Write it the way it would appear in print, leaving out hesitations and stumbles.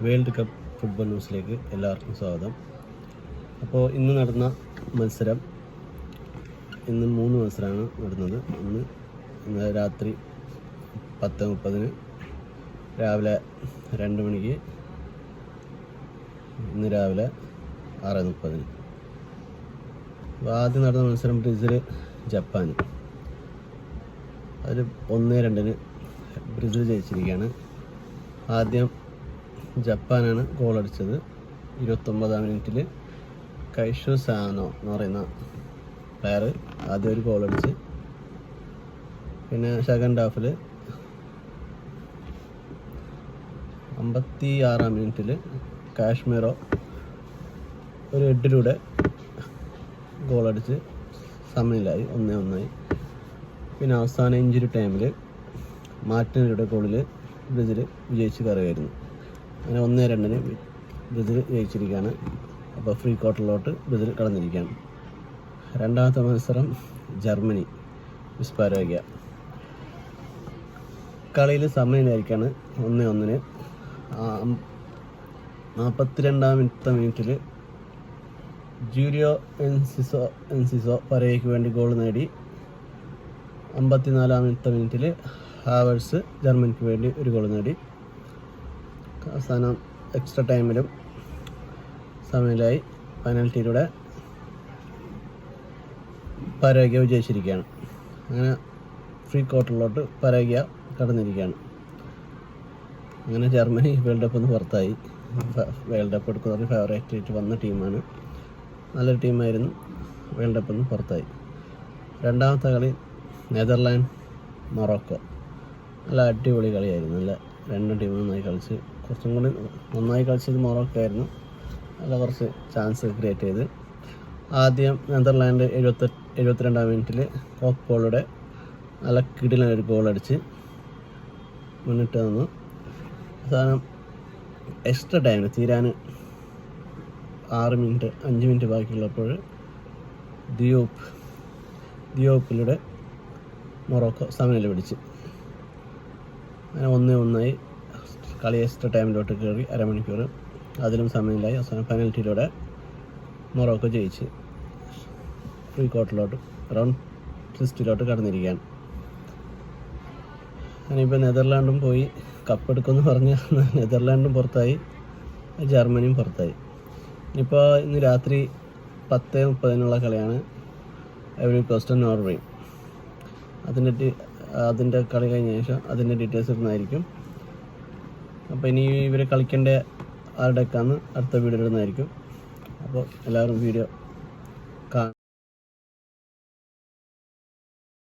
World cup football ന്യൂസിലേക്ക് എല്ലാവർക്കും സ്വാഗതം. അപ്പോൾ ഇന്ന് നടന്ന മത്സരം, ഇന്ന് 3 മത്സരമാണ് നടന്നത്. ഇന്ന് രാത്രി 10:30, രാവിലെ 2 മണിക്ക്, ഇന്ന് രാവിലെ 6:30. അപ്പോൾ ആദ്യം നടന്ന മത്സരം ബ്രസീൽ ജപ്പാൻ. അതിൽ 1-2 ബ്രസീൽ ജയിച്ചിരിക്കുകയാണ്. ആദ്യം ജപ്പാനാണ് ഗോളടിച്ചത്. 29-ാം മിനിറ്റിൽ കൈഷു സാനോ എന്ന് പറയുന്ന പ്ലെയർ ആദ്യം ഒരു ഗോളടിച്ച്, പിന്നെ സെക്കൻഡ് ഹാഫിൽ 56-ാം മിനിറ്റിൽ കാശ്മീറോ ഒരു ഹെഡിലൂടെ ഗോളടിച്ച് സമനിലായി 1-1. പിന്നെ അവസാന ഇഞ്ചുറി ടൈമിൽ മാർട്ടിനയുടെ ഗോളിൽ ബ്രസീൽ വിജയിച്ച് കയറുകയായിരുന്നു. അങ്ങനെ 1-2 ബ്രസീൽ ജയിച്ചിരിക്കുകയാണ്. അപ്പോൾ ഫ്രീ ക്വാർട്ടറിലോട്ട് ബ്രസീൽ കടന്നിരിക്കുകയാണ്. രണ്ടാമത്തെ മത്സരം ജർമ്മനി വിസ്പാരോഗ്യ. കളിയിൽ സമനിലായിരിക്കുകയാണ് 1-1. 42-ാമത്തെ മിനിറ്റിൽ ജൂലിയോ എൻസിസോ പരേയ്ക്ക് വേണ്ടി ഗോൾ നേടി. 54-ാമത്തെ മിനിറ്റിൽ ഹാവേഴ്സ് ജർമ്മനിക്ക് വേണ്ടി ഒരു ഗോൾ നേടി. അവസാനം എക്സ്ട്രാ ടൈമിലും സമനിലായി. പെനൽറ്റിയിലൂടെ പരാഗ്വ വിജയിച്ചിരിക്കുകയാണ്. അങ്ങനെ ഫ്രീ ക്വാർട്ടറിലോട്ട് പരാഗ്വ കടന്നിരിക്കുകയാണ്. അങ്ങനെ ജർമ്മനി വേൾഡ് കപ്പിൽ നിന്ന് പുറത്തായി. വേൾഡ് കപ്പ് എടുക്കുന്ന ഫേവറേറ്റ് ആയിട്ട് വന്ന ടീമാണ്, നല്ലൊരു ടീമായിരുന്നു. വേൾഡ് കപ്പിൽ നിന്ന് പുറത്തായി. രണ്ടാമത്തെ കളി നെതർലാൻഡ് മൊറോക്കോ. നല്ല അടിപൊളി കളിയായിരുന്നു. നല്ല രണ്ട് ടീമും നന്നായി കളിച്ച്, കുറച്ചും കൂടി നന്നായി കളിച്ചത് മൊറോക്കോ ആയിരുന്നു. നല്ല കുറച്ച് ചാൻസ് ക്രിയേറ്റ് ചെയ്ത്. ആദ്യം നെതർലാൻഡ് 72-ാം മിനിറ്റിൽ കോക്പോളുടെ നല്ല കിടിലൊരു ഗോളടിച്ച് മുന്നിട്ട് നിന്നു. അവസാനം എക്സ്ട്രാ ടൈമിൽ തീരാൻ 5 മിനിറ്റ് ബാക്കിയുള്ളപ്പോൾ ദിയോപ്പിലൂടെ മൊറോക്കോ സമനില പിടിച്ച്. അങ്ങനെ 1-1. കളി എക്സ്ട്രാ ടൈമിലോട്ട് കയറി അരമണിക്കൂർ, അതിലും സമനിലായി. അവസാനം പെനൽറ്റിയിലൂടെ മൊറോക്കോ ജയിച്ച് ഫ്രീ ക്വാർട്ടറിലോട്ട് റൗണ്ട് 16 കടന്നിരിക്കുകയാണ്. അങ്ങനെയിപ്പോൾ നെതർലാൻഡും പോയി കപ്പെടുക്കുമെന്ന് പറഞ്ഞ് നെതർലാൻഡും പുറത്തായി, ജർമ്മനിയും പുറത്തായി. ഇപ്പോൾ ഇന്ന് രാത്രി 10:30 കളിയാണ് എവരി കോസ്റ്റ് നോർവേ. അതിൻ്റെ കളി കഴിഞ്ഞ ശേഷം അതിൻ്റെ ഡീറ്റെയിൽസ് ഇടുന്നതായിരിക്കും. അപ്പോൾ ഇനി ഇവർ കളിക്കേണ്ട ആരുടെയൊക്കെയാണെന്ന് അടുത്ത വീഡിയോ ഇടുന്നതായിരിക്കും. അപ്പോൾ എല്ലാവരും വീഡിയോ